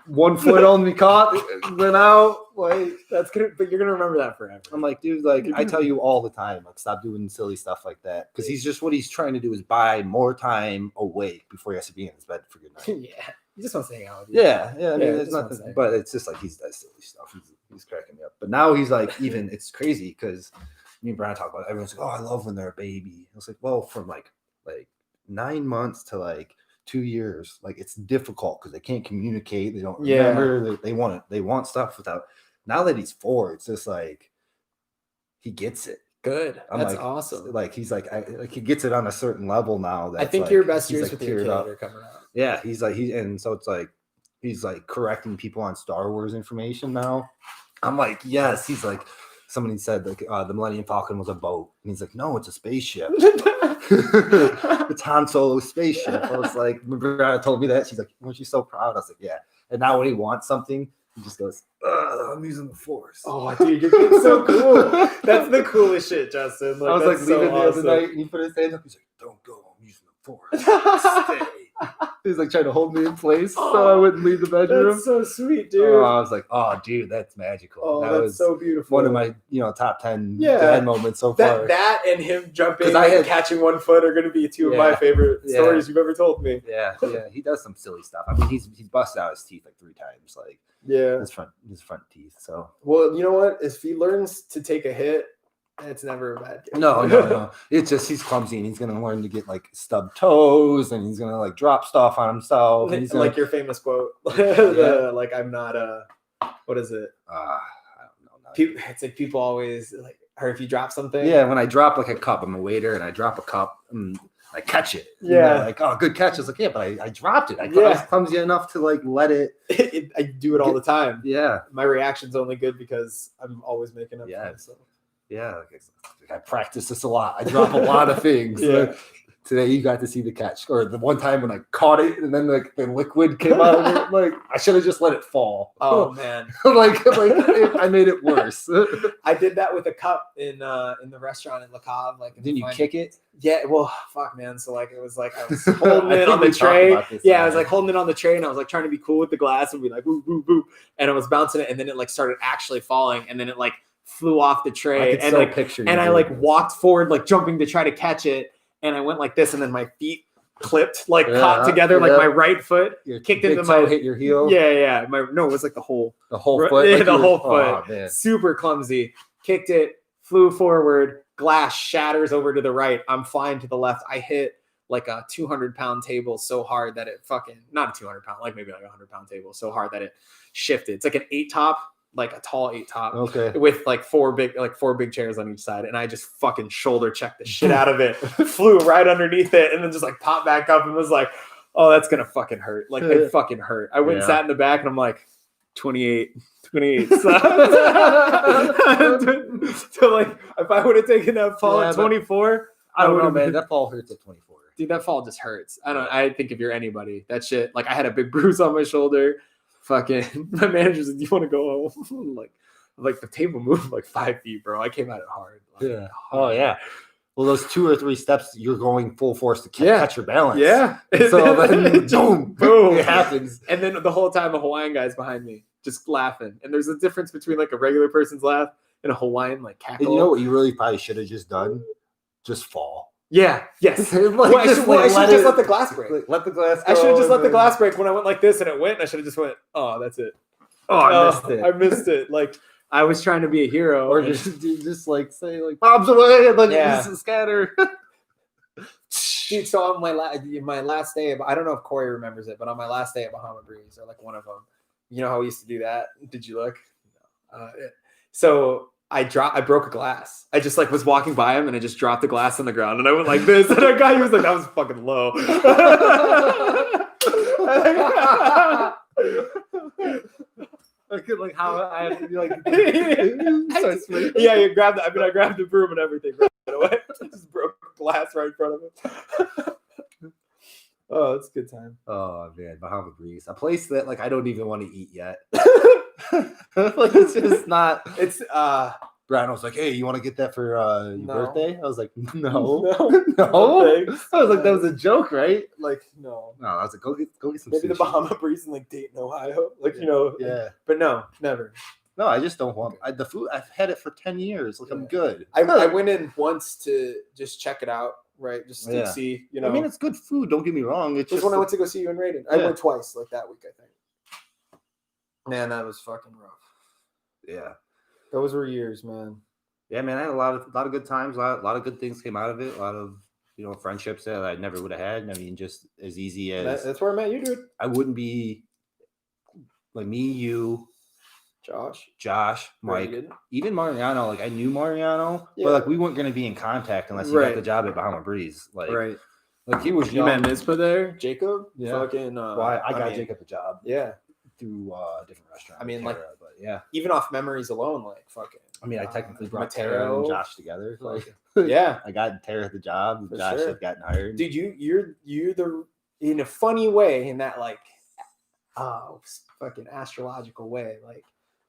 1 foot only caught, went out. Like that's good, but you're gonna remember that forever. I'm like, dude, like I tell you all the time, like stop doing silly stuff like that because he's just what he's trying to do is buy more time awake before he has to be in his bed for good night. Yeah, he just wants to hang out with you. Yeah. I mean, it's nothing, but it's just like he's that silly stuff. He's cracking me up. But now he's like, even it's crazy because me and Brian talk about it. Everyone's like, oh, I love when they're a baby. I was like, well, from like 9 months to like 2 years, like it's difficult because they can't communicate, they don't remember, they want stuff without. Now that he's 4, it's just like he gets it. Good. That's like, awesome. Like he's like he gets it on a certain level now. I think your best years with your kid are coming out. Yeah, he's like and so it's like he's like correcting people on Star Wars information now. I'm like, yes. He's like, somebody said like the Millennium Falcon was a boat, and he's like, no, it's a spaceship. It's Han Solo's spaceship. I was like, remember Brianna told me that? She's like, weren't you so proud? I was like, yeah. And now when he wants something, he just goes, I'm using the Force. Oh, dude, you're getting so cool. That's the coolest shit, Justin. Like, I was like leaving the other night, and he put his hand up. He's like, don't go. I'm using the Force. Stay. He's like trying to hold me in place so I wouldn't leave the bedroom. That's so sweet, dude. Oh, I was like, oh, dude, that's magical. Oh, that that's was so beautiful. One of my, top 10 dad moments so far. That and him jumping and catching 1 foot are going to be two of my favorite stories you've ever told me. Yeah, he does some silly stuff. I mean, he's busted out his teeth like 3 times, like his front teeth. So well, you know what? If he learns to take a hit It's never a bad catch. No. It's just he's clumsy and he's gonna learn to get like stubbed toes and he's gonna like drop stuff on himself. And he's gonna, Like your famous quote, Yeah. like I'm not what is it? I don't know. It's like people always like, or if you drop something. Yeah, when I drop like a cup, I'm a waiter and I drop a cup and I catch it. And Yeah. they're like, oh, good catch. I was like, yeah, but I dropped it. I was clumsy enough to like let it. I do it all the time. Yeah. My reaction's only good because I'm always making up. Yeah. So. Yeah. I practice this a lot. I drop a lot of things. Yeah. Today you got to see the catch, or the one time when I caught it and then like the liquid came out of it. Like I should have just let it fall. Oh man. like I made it worse. I did that with a cup in the restaurant in Le Cave. Like, Didn't you kick it? Yeah. Well, fuck, man. So like, it was like I was holding it on the tray. Yeah, I was like holding it on the tray, and I was like trying to be cool with the glass and be like, woo, woo, woo, and I was bouncing it, and then it like started actually falling, and then it like flew off the tray, and like picture. And I like walked forward, like jumping to try to catch it. And I went like this, and then my feet clipped, like caught together, like my right foot kicked into my hit your heel. Yeah. It was like the whole foot. Yeah, like the whole foot. Oh, man. Super clumsy. Kicked it, flew forward. Glass shatters over to the right. I'm flying to the left. I hit like a 200-pound table so hard that it fucking not a 200-pound, like maybe like a 100-pound table so hard that it shifted. It's like an 8-top. Like a tall 8-top, okay, with like four big chairs on each side, and I just fucking shoulder checked the shit out of it, flew right underneath it, and then just like popped back up and was like, "Oh, that's gonna fucking hurt!" Like it fucking hurt. I went and sat in the back, and I'm like, 28. So like, if I would have taken that fall at 24, I don't know, man. That fall hurts at 24. Dude, that fall just hurts. I think if you're anybody, that shit. Like I had a big bruise on my shoulder. Fucking my manager's like, "Do you want to go home?" like the table moved like 5 feet, bro. I came at it hard. Like, yeah. Oh yeah. Well, those 2 or 3 steps, you're going full force to catch your balance. Yeah. So then boom, it happens. And then the whole time a Hawaiian guy's behind me, just laughing. And there's a difference between like a regular person's laugh and a Hawaiian like cackle. And you know what you really probably should have just done? Just fall. Yeah. Yes. I should just let the glass break. Let the glass go. I should have just let the glass break when I went like this and it went. And I should have just went, "Oh, that's it." Oh, I missed it. I missed it. Like I was trying to be a hero, or just like say like "Bob's away" and like scatter. Dude, so on my last day, I don't know if Corey remembers it, but on my last day at Bahama Breeze, or like one of them, you know how we used to do that? Did you look? No. So I broke a glass. I just like was walking by him and I just dropped the glass on the ground and I went like this. And a guy, he was like, "That was fucking low." I could like how I have to be like. Yeah, you grabbed. I grabbed the broom and everything right away. Just broke glass right in front of him. Oh, it's a good time. Oh man, Bahama Breeze, a place that like I don't even want to eat yet. Like it's just not. It's Brian was like, "Hey, you want to get that for your birthday?" I was like, "No." No. I was like, "That was a joke, right?" Like, no. I was like, "Go get some." Maybe sushi. the Bahama Breeze in like Dayton, Ohio. Like, you know. Yeah. But no, never. No, I just don't want the food. I've had it for 10 years. Like I'm good. I went in once to just check it out, right? Just to see, you know. I mean, it's good food. Don't get me wrong. It's just when I went to go see you in Raiden. I went twice, like that week, I think. Man, that was fucking rough. Yeah. Those were years, man. Yeah, man. I had a lot of good times. A lot of good things came out of it. A lot of friendships that I never would have had. I mean, just as easy as that's where I met you, dude. I wouldn't be like me, you, Josh, Mike, even Mariano. Like I knew Mariano, but like we weren't gonna be in contact unless he got the job at Bahama Breeze. Like like he was. You met Nispa there, Jacob. Yeah. Fucking. Well, I got Jacob a job. Yeah. Through a different restaurant. I mean, like, but yeah. Even off memories alone, like fucking. I mean, I technically brought Tara and Josh together. Like, yeah, I got Tara the job. Josh had gotten hired. Dude, you're the in a funny way, in that like, fucking astrological way. Like,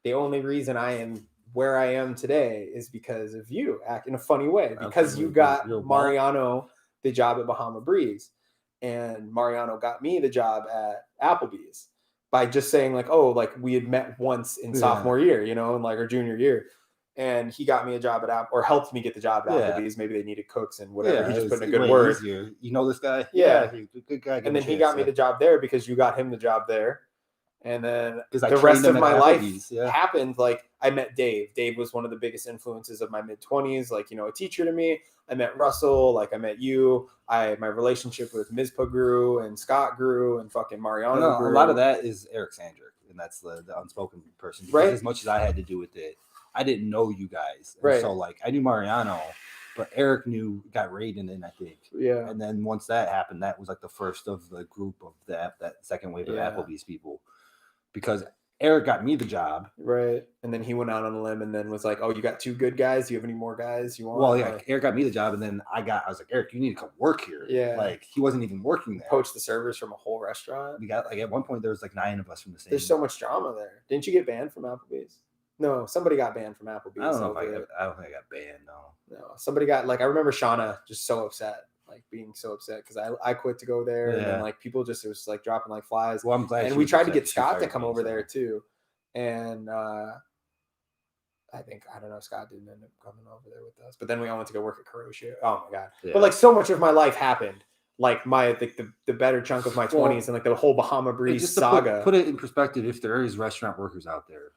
the only reason I am where I am today is because of you. Act in a funny way because you got Mariano the job at Bahama Breeze, and Mariano got me the job at Applebee's by just saying like, "Oh, like we had met once in sophomore year, you know, in like our junior year." And he got me a job at or helped me get the job at Applebee's. Maybe they needed cooks and whatever. Yeah, he just put in a good word. Easier. You know this guy? Yeah. He's a good guy. And then he got me the job there because you got him the job there. And then because I the trained rest them of at my life Applebee's, yeah. happened. Like I met Dave. Dave was one of the biggest influences of my mid-20s. Like, a teacher to me. I met Russell. Like I met you. My relationship with Mizpa grew and Scott grew and fucking Mariano grew. A lot of that is Eric Sandrick, and that's the unspoken person. Because Right. as much as I had to do with it, I didn't know you guys. And right. So like I knew Mariano, but Eric got Raiden in, I think. Yeah. And then once that happened, that was like the first of the group of that second wave of Yeah. Applebee's people. Because Eric got me the job. Right. And then he went out on a limb and then was like, oh, you got 2 good guys? Do you have any more guys you want? Well, yeah, Eric got me the job, and then I was like, Eric, you need to come work here. Yeah. Like he wasn't even working there. Poach the servers from a whole restaurant. We got like at one point there was like 9 of us from the same. There's so much drama there. Didn't you get banned from Applebee's? No, somebody got banned from Applebee's. I don't know if I don't think I got banned, No, somebody got, like, I remember Shauna just so upset, like being so upset because I quit to go there, and then like people just, it was like dropping like flies. Well, I'm glad. And we tried to get Scott to come over there too, and I don't know, Scott didn't end up coming over there with us, but then we all went to go work at Kuroshio. Oh my god! Yeah. But like so much of my life happened. Like the better chunk of my 20s and like the whole Bahama Breeze just saga. Put it in perspective, if there is restaurant workers out there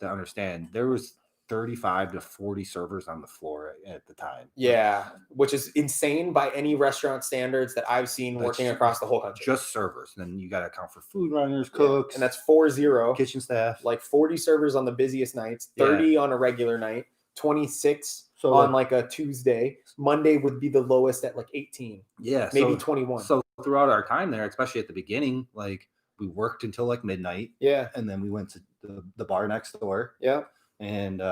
to understand, there was 35 to 40 servers on the floor at the time. Yeah, which is insane by any restaurant standards that I've seen working across the whole country. Just servers. And then you got to account for food runners, cooks. And that's 40. Kitchen staff. Like 40 servers on the busiest nights, 30 on a regular night, 26 on like a Tuesday. Monday would be the lowest at like 18. Yeah. Maybe 21. So throughout our time there, especially at the beginning, like we worked until like midnight. Yeah. And then we went to the bar next door. Yeah. And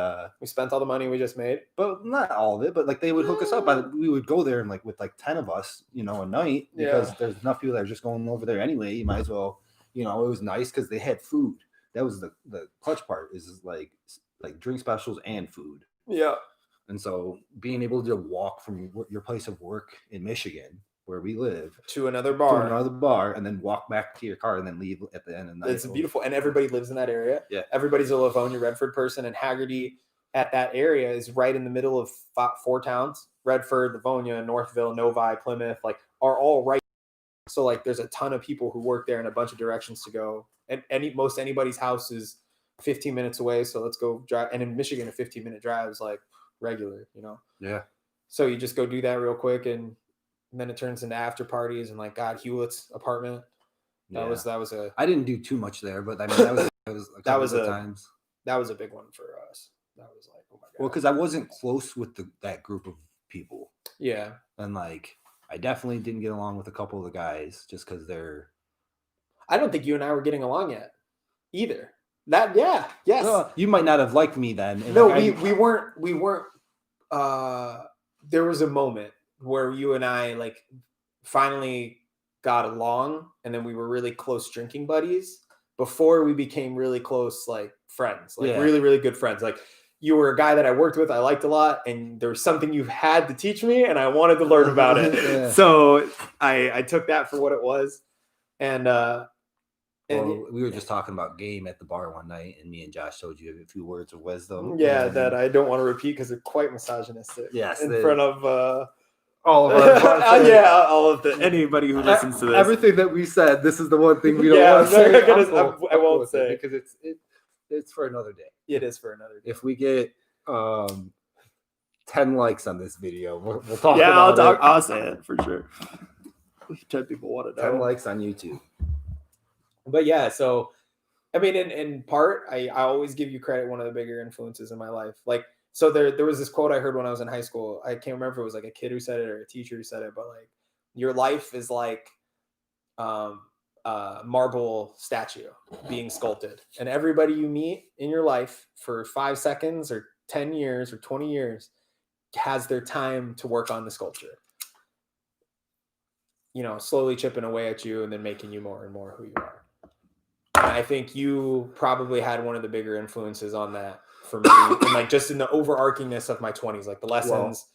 we spent all the money we just made, but not all of it. But like they would hook us up. We would go there and like with like 10 of us, a night, because there's enough people that are just going over there anyway. You might as well, it was nice because they had food. That was the clutch part, is like drink specials and food. Yeah. And so being able to walk from your place of work in Michigan, where we live, to another bar, and then walk back to your car and then leave at the end of the night. It's beautiful. And everybody lives in that area. Yeah. Everybody's a Livonia, Redford person, and Haggerty at that area is right in the middle of 4 towns. Redford, Livonia, Northville, Novi, Plymouth, like are all right. So like there's a ton of people who work there in a bunch of directions to go. And most anybody's house is 15 minutes away. So let's go drive. And in Michigan, a 15-minute drive is like regular, Yeah. So you just go do that real quick, and then it turns into after parties and like God Hewlett's apartment. That was a. I didn't do too much there, but I mean that was times. That was a big one for us. That was like, oh my god. Well, because I wasn't close with that group of people. Yeah. And like I definitely didn't get along with a couple of the guys just because they're. I don't think you and I were getting along yet, either. Yes. Well, you might not have liked me then. No, we weren't. There was a moment where you and I like finally got along, and then we were really close drinking buddies before we became really close, like friends, like really, really good friends. Like you were a guy that I worked with, I liked a lot, and there was something you had to teach me, and I wanted to learn about it. Yeah. So I took that for what it was. And we were just talking about game at the bar one night, and me and Josh told you a few words of wisdom. Yeah, that I don't want to repeat because they're quite misogynistic. Yes, in front of all of us. Yeah, all of anybody who listens to this. Everything that we said, this is the one thing we don't want to say. I won't say because it's for another day. It is for another day. If we get 10 likes on this video, we'll talk. Yeah, about I'll say it for sure. 10 people want to know. 10 likes on YouTube. But yeah, so I mean, in part, I always give you credit. One of the bigger influences in my life, like, so there was this quote I heard when I was in high school. I can't remember if it was like a kid who said it or a teacher who said it, but like, your life is like marble statue being sculpted, and everybody you meet in your life for 5 seconds or 10 years or 20 years has their time to work on the sculpture. Slowly chipping away at you and then making you more and more who you are. And I think you probably had one of the bigger influences on that for me. And like just in the overarchingness of my 20s, like the lessons,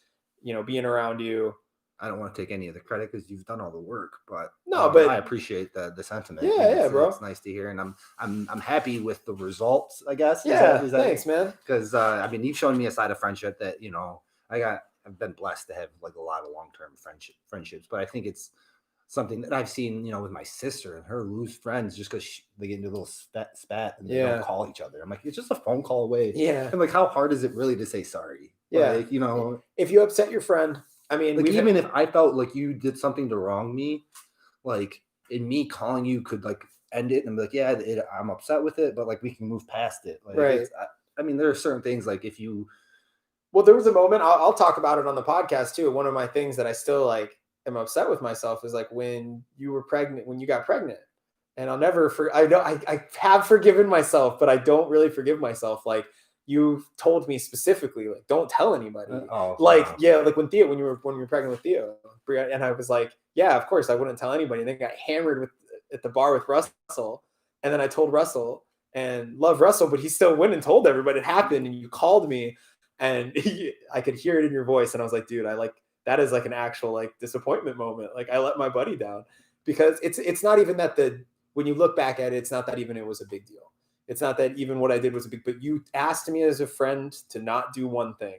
being around you. I don't want to take any of the credit because you've done all the work, but but I appreciate the sentiment. Yeah, bro. It's nice to hear, and I'm happy with the results, I guess. Thanks, man. Because you've shown me a side of friendship that I've been blessed to have like a lot of long-term friendships, but I think it's something that I've seen, with my sister and her lose friends just because they get into a little spat and they Yeah. don't call each other. I'm like, it's just a phone call away. Yeah. And like, how hard is it really to say sorry? Yeah. Like, if you upset your friend, I mean, like even if I felt like you did something to wrong me, like in me calling you could like end it and be like, yeah, I'm upset with it, but like we can move past it. Like, right. I mean, there are certain things like if you. Well, there was a moment, I'll talk about it on the podcast too. One of my things that I still like am upset with myself is like when you got pregnant, and I'll never I have forgiven myself, but I don't really forgive myself. Like you told me specifically, like, don't tell anybody. Like when you were pregnant with Theo, and I was like, yeah, of course I wouldn't tell anybody. And then got hammered at the bar with Russell, and then I told Russell, and love Russell, but he still went and told everybody it happened, and you called me, and I could hear it in your voice, and I was like, dude, that is like an actual like disappointment moment. Like I let my buddy down, because it's not even that when you look back at it, it's not that even it was a big deal. It's not that even what I did was a big, but you asked me as a friend to not do one thing.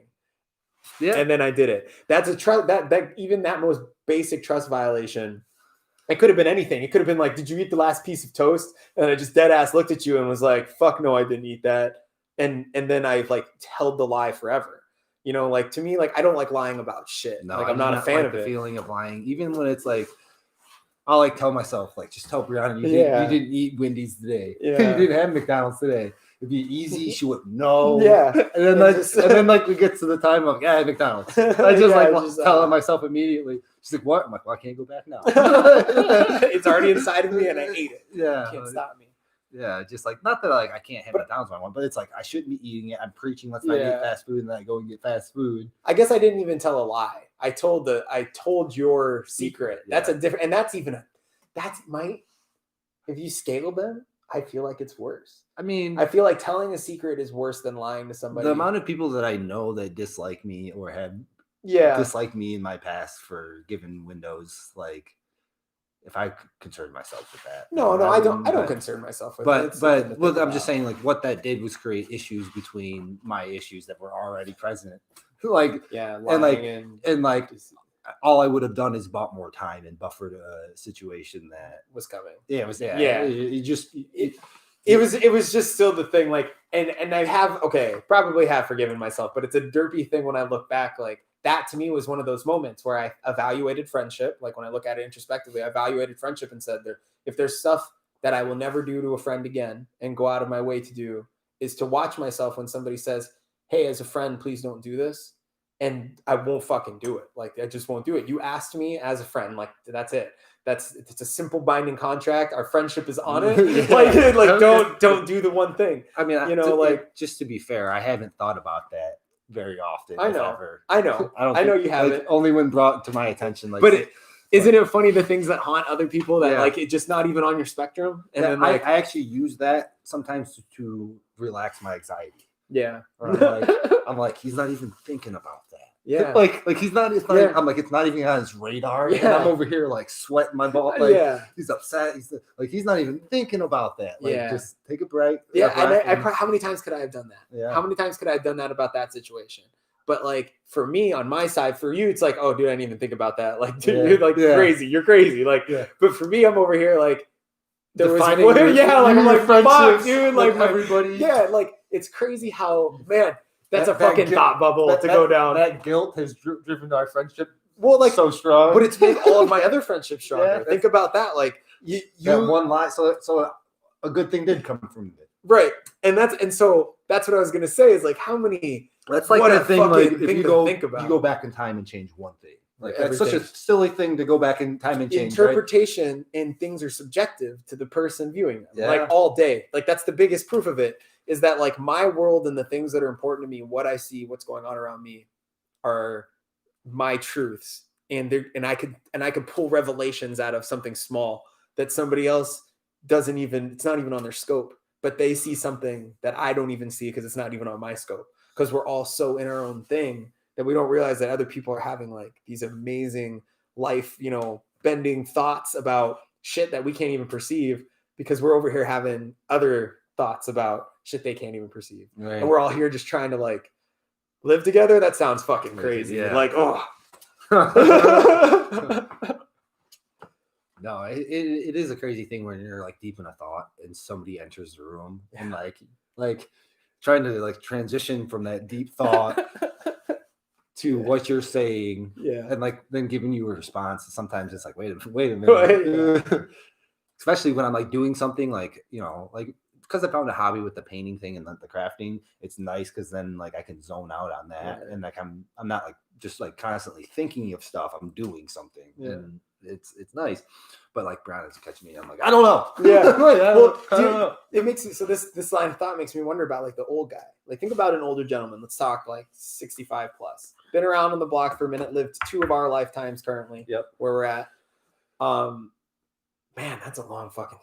Yeah. And then I did it. That's a trust that even that most basic trust violation. It could have been anything. It could have been like, did you eat the last piece of toast? And I just dead ass looked at you and was like, fuck no, I didn't eat that. And then I like held the lie forever. Like to me, like I don't like lying about shit. No, like I'm not a fan of the it. Feeling of lying, even when it's like, I'll like tell myself, like, just tell Brianna you didn't eat Wendy's today. Yeah. You didn't have McDonald's today. It'd be easy. She would know. Yeah. And then like we get to the time of I had McDonald's. I just telling myself immediately. She's like, what? I'm like, well, I can't go back now. It's already inside of me and I ate it. Yeah. You can't stop me. Yeah, just like not that like I can't have McDonald's when I want, but it's like I shouldn't be eating it. I'm preaching, let's not eat fast food, and then I go and get fast food. I guess I didn't even tell a lie. I told your secret. Yeah. That's a different, and if you scale them, I feel like it's worse. I mean, I feel like telling a secret is worse than lying to somebody. The amount of people that I know that dislike me or have disliked me in my past for giving windows, like. If I concern myself with that. No, I don't concern myself with it. But I'm just saying, like, what that did was create issues between my issues that were already present. Like, and all I would have done is bought more time and buffered a situation that was coming. Yeah, it was. Yeah. It was just still the thing. Like, and I probably have forgiven myself, but it's a derpy thing when I look back. Like, that to me was one of those moments where I evaluated friendship. Like when I look at it introspectively, I evaluated friendship and said, if there's stuff that I will never do to a friend again and go out of my way to do, is to watch myself when somebody says, hey, as a friend, please don't do this. And I won't fucking do it. Like, I just won't do it. You asked me as a friend, like, that's it. It's a simple binding contract. Our friendship is on it. Don't do the one thing. I mean, just to be fair, I haven't thought about that very often. I know you haven't. Only when brought to my attention. Like, but isn't it funny the things that haunt other people that like it's just not even on your spectrum? And then I actually use that sometimes to relax my anxiety. Yeah. I'm like, he's not even thinking about that. Yeah. Like he's not. It's not. Yeah. I'm like, it's not even on his radar. Yeah. And I'm over here like sweating my ball. Like he's upset. He's not even thinking about that. Like, just take a break. Yeah. And how many times could I have done that? Yeah. How many times could I have done that about that situation? But like for me, on my side, for you, it's like, oh, dude, I didn't even think about that. Like, dude, you're like crazy. You're crazy. Like, but for me, I'm over here like there was I'm like, fuck, dude, like everybody. Yeah, like it's crazy how that's a fucking thought bubble to go down. That guilt has driven our friendship so strong. But it's made all of my other friendships stronger. Think about that. Like you that one lie. So a good thing did come from it. Right. And so that's what I was gonna say is like how many. That's like the thing. Like if you go back in time and change one thing. Like that's such a silly thing to go back in time and change. Interpretation and things are subjective to the person viewing them. Like all day. Like that's the biggest proof of it. Is that like my world and the things that are important to me, what I see, what's going on around me, are my truths, and I could pull revelations out of something small that somebody else doesn't even. It's not even on their scope, but they see something that I don't even see because it's not even on my scope. Because we're all so in our own thing that we don't realize that other people are having like these amazing life, bending thoughts about shit that we can't even perceive because we're over here having other thoughts about shit they can't even perceive. Right. And we're all here just trying to like live together. That sounds fucking crazy. Yeah. Like, oh. No, it is a crazy thing when you're like deep in a thought and somebody enters the room and like trying to like transition from that deep thought to what you're saying, Yeah. and like then giving you a response. Sometimes it's like, wait a minute. Especially when I'm like doing something like, like because I found a hobby with the painting thing and the crafting. It's nice because then like I can zone out on that, and like I'm not like just like constantly thinking of stuff. I'm doing something, and it's nice. But like Brown is catching me. I'm like, I don't know. Yeah. Well, I don't know. It makes it so this line of thought makes me wonder about like the old guy. Like think about an older gentleman. Let's talk like 65 plus. Been around on the block for a minute, lived 2 of our lifetimes currently. Yep. Where we're at. Man, there's a long fucking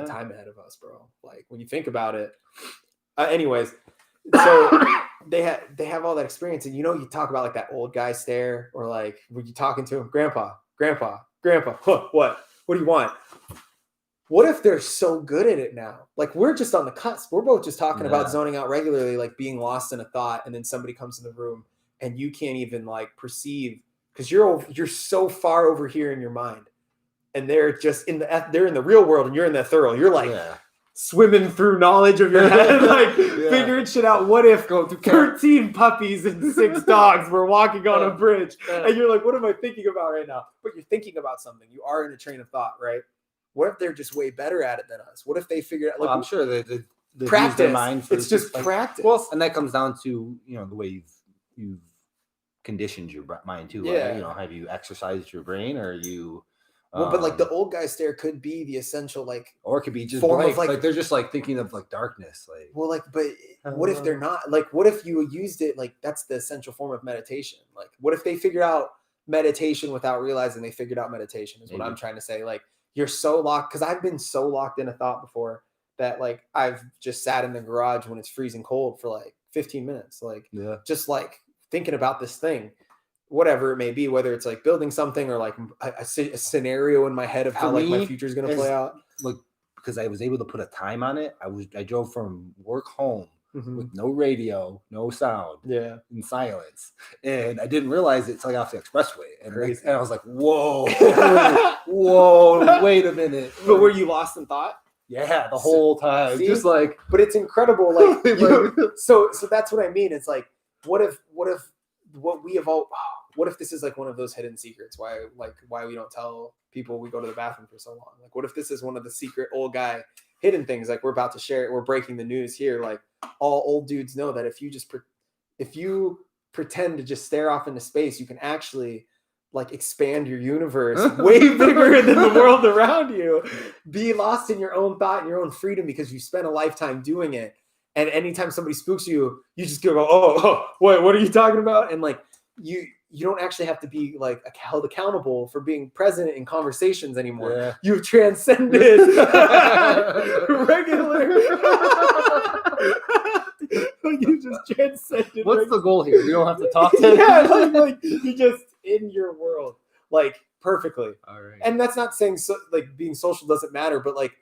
time ahead of us, bro. Like when you think about it. Anyways, so they have all that experience, and you talk about like that old guy stare, or like when you talking to him, grandpa, huh, what do you want? What if they're so good at it now? Like we're just on the cusp. We're both just talking about zoning out regularly, like being lost in a thought, and then somebody comes in the room and you can't even like perceive because you're so far over here in your mind. And they're just in the real world, and you're in the ethereal. You're like swimming through knowledge of your head, like figuring shit out. What if 13 puppies and 6 dogs were walking on a bridge, and you're like, what am I thinking about right now? But you're thinking about something. You are in a train of thought, right? What if they're just way better at it than us? What if they figure out? Like, I'm sure they practice. Use their mind for it's just like, practice. Well, and that comes down to the way you've conditioned your mind too. Yeah. Right? Have you exercised your brain, or you? Well, but like the old guy stare could be the essential, like, or it could be just form blank. Of like they're just like thinking of like darkness. Like, well, like, but what if they're not? Like, what if you used it? Like, that's the essential form of meditation. Like, what if they figured out meditation without realizing they figured out meditation? Is what I'm trying to say. Like, you're so locked, because I've been so locked in a thought before that like I've just sat in the garage when it's freezing cold for like 15 minutes, like just like thinking about this thing. Whatever it may be, whether it's like building something or like a scenario in my head of how like my future is going to play out. Like, because I was able to put a time on it. I drove from work home with no radio, no sound, in silence, and I didn't realize it till I got off the expressway, and I was like, whoa, whoa, wait a minute. But were you lost in thought? Yeah, the whole time. See? Just like, but it's incredible. Like, so that's what I mean. It's like, what if what we evolve? What if this is like one of those hidden secrets? Why we don't tell people we go to the bathroom for so long? Like, what if this is one of the secret old guy hidden things? Like, we're about to share it. We're breaking the news here. Like, all old dudes know that if you pretend to just stare off into space, you can actually like expand your universe way bigger than the world around you. Be lost in your own thought and your own freedom because you spent a lifetime doing it. And anytime somebody spooks you, you just go, oh, what are you talking about? And like, you don't actually have to be like held accountable for being present in conversations anymore. Yeah. You've transcended regular. You just transcended. What's the goal here? We don't have to talk to like you're just in your world, like perfectly. All right. And that's not saying like being social doesn't matter, but like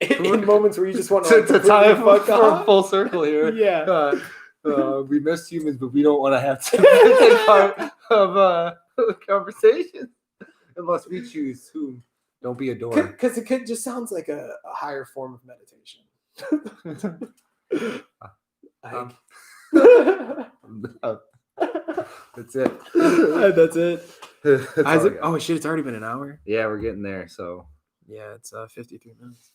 in moments where you just want to to tie it full circle here. Yeah. We miss humans, but we don't want to have to take part of the conversation unless we choose who. Don't be a dork. Because it just sounds like a higher form of meditation. That's it. That's it. Isaac, oh shit! It's already been an hour. Yeah, we're getting there. So yeah, it's 53 minutes.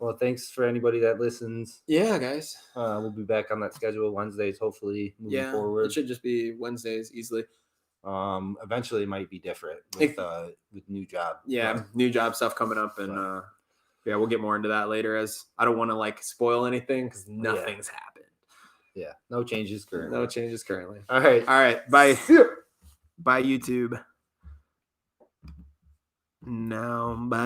Well, thanks for anybody that listens. Yeah, guys. We'll be back on that schedule Wednesdays, hopefully moving forward. It should just be Wednesdays easily. Eventually it might be different with new job. Yeah, new job stuff coming up, and we'll get more into that later. As I don't want to like spoil anything because nothing's happened. Yeah, no changes currently. All right. Bye. Bye, YouTube. Now, bye.